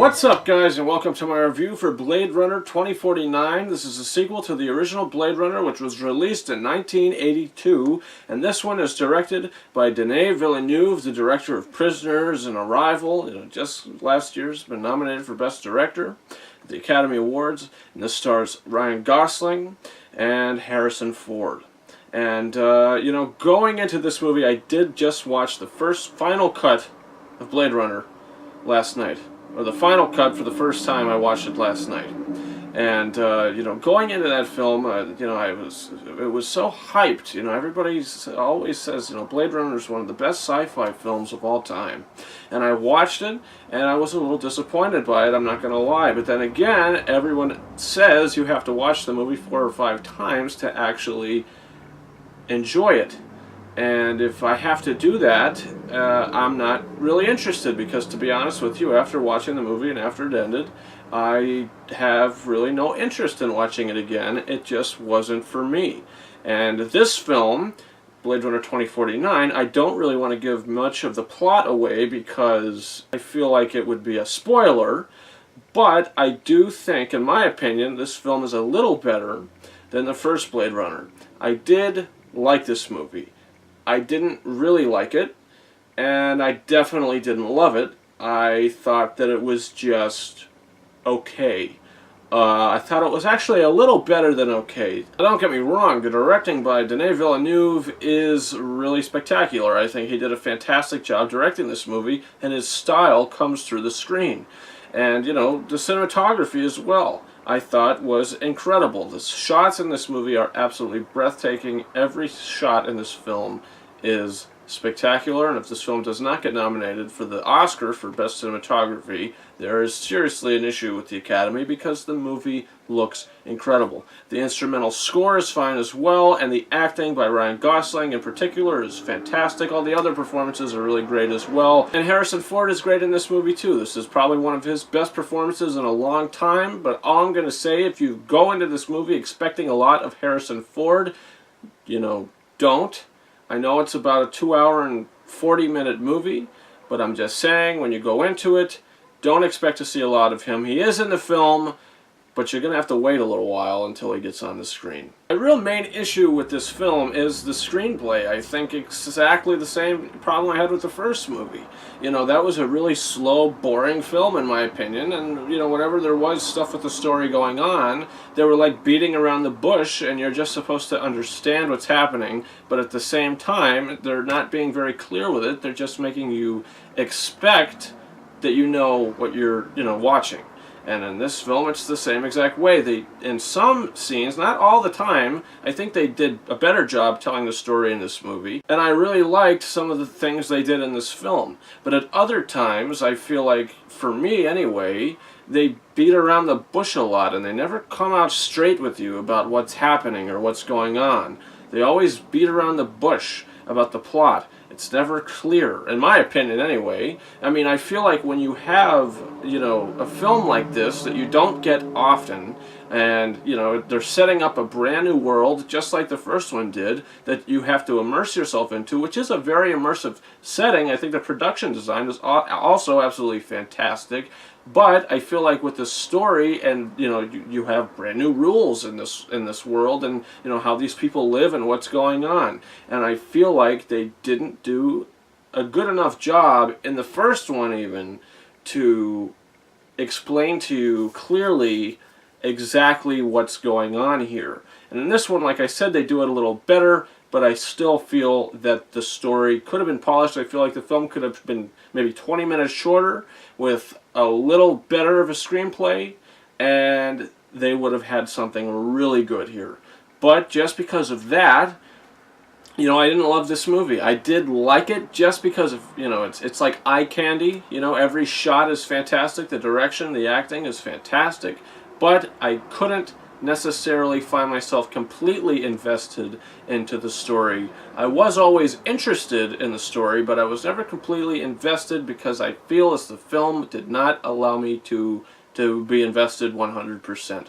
What's up, guys, and welcome to my review for Blade Runner 2049. This is a sequel to the original Blade Runner, which was released in 1982, and this one is directed by Denis Villeneuve, the director of Prisoners and Arrival. Just last year's been nominated for Best Director at the Academy Awards, and this stars Ryan Gosling and Harrison Ford. And, going into this movie, I did just watch the final cut of Blade Runner last night. Or the final cut for the first time. I watched it last night. And, going into that film, it was so hyped. Everybody always says, Blade Runner is one of the best sci-fi films of all time. And I watched it, and I was a little disappointed by it, I'm not going to lie. But then again, everyone says you have to watch the movie 4 or 5 times to actually enjoy it. And if I have to do that, I'm not really interested, because to be honest with you, after watching the movie and after it ended, I have really no interest in watching it again. It just wasn't for me. And this film, Blade Runner 2049, I don't really want to give much of the plot away because I feel like it would be a spoiler, but I do think, in my opinion, this film is a little better than the first Blade Runner. I did like this movie. I didn't really like it, and I definitely didn't love it. I thought that it was just okay. I thought it was actually a little better than okay. Don't get me wrong, the directing by Denis Villeneuve is really spectacular. I think he did a fantastic job directing this movie, and his style comes through the screen. And, the cinematography as well, I thought was incredible. The shots in this movie are absolutely breathtaking. Every shot in this film is spectacular, and if this film does not get nominated for the Oscar for Best Cinematography, there is seriously an issue with the Academy, because the movie looks incredible. The instrumental score is fine as well, and the acting by Ryan Gosling in particular is fantastic. All the other performances are really great as well, and Harrison Ford is great in this movie too. This is probably one of his best performances in a long time, but all I'm going to say, if you go into this movie expecting a lot of Harrison Ford, don't. I know it's about a 2-hour and 40-minute movie, but I'm just saying, when you go into it, don't expect to see a lot of him. He is in the film, but you're going to have to wait a little while until he gets on the screen. The real main issue with this film is the screenplay. I think exactly the same problem I had with the first movie. That was a really slow, boring film in my opinion, and whenever there was stuff with the story going on, they were like beating around the bush, and you're just supposed to understand what's happening, but at the same time, they're not being very clear with it. They're just making you expect that you know what you're, watching. And in this film, it's the same exact way. In some scenes, not all the time, I think they did a better job telling the story in this movie. And I really liked some of the things they did in this film. But at other times, I feel like, for me anyway, they beat around the bush a lot, and they never come out straight with you about what's happening or what's going on. They always beat around the bush about the plot. It's never clear, in my opinion anyway. I mean, I feel like when you have, a film like this that you don't get often, and, they're setting up a brand new world, just like the first one did, that you have to immerse yourself into, which is a very immersive setting. I think the production design is also absolutely fantastic. But I feel like with the story, and you have brand new rules in this world, and how these people live and what's going on, and I feel like they didn't do a good enough job in the first one even to explain to you clearly exactly what's going on here. And in this one, like I said, they do it a little better, but I still feel that the story could have been polished. I feel like the film could have been maybe 20 minutes shorter with a little better of a screenplay, and they would have had something really good here. But just because of that, I didn't love this movie. I did like it just because of, it's like eye candy. Every shot is fantastic. The direction, the acting is fantastic. But I couldn't necessarily find myself completely invested into the story. I was always interested in the story, but I was never completely invested, because I feel as the film did not allow me to be invested 100%.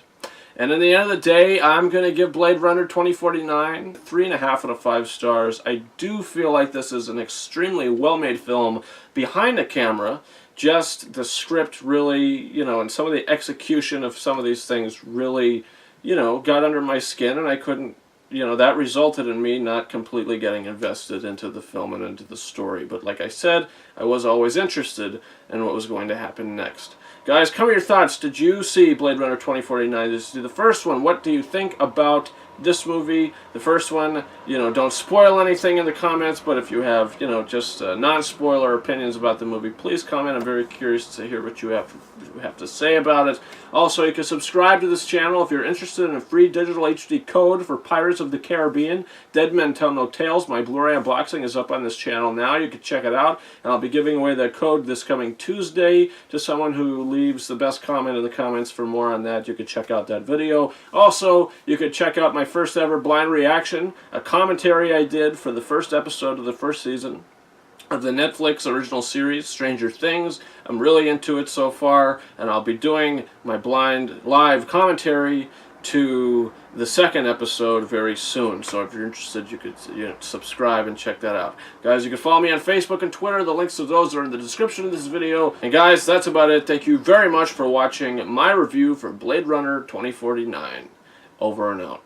And in the end of the day, I'm going to give Blade Runner 2049 3.5 out of 5 stars. I do feel like this is an extremely well-made film behind the camera, just the script really, you know, and some of the execution of some of these things really, you know, got under my skin, and I couldn't, you know, that resulted in me not completely getting invested into the film and into the story. But like I said, I was always interested in what was going to happen next. Guys, come with your thoughts. Did you see Blade Runner 2049? This is the first one. What do you think about this movie? The first one, you know, don't spoil anything in the comments, but if you have, you know, just non-spoiler opinions about the movie, please comment. I'm very curious to hear what you have to say about it. Also, you can subscribe to this channel if you're interested in a free digital HD code for Pirates of the Caribbean, Dead Men Tell No Tales. My Blu-ray unboxing is up on this channel now. You can check it out, and I'll be giving away that code this coming Tuesday to someone who leaves the best comment in the comments. For more on that, you can check out that video. Also, you can check out my first ever blind reaction, a commentary I did for the first episode of the first season of the Netflix original series, Stranger Things. I'm really into it so far, and I'll be doing my blind live commentary to the second episode very soon. So if you're interested, you could subscribe and check that out. Guys, you can follow me on Facebook and Twitter. The links to those are in the description of this video. And guys, that's about it. Thank you very much for watching my review for Blade Runner 2049. Over and out.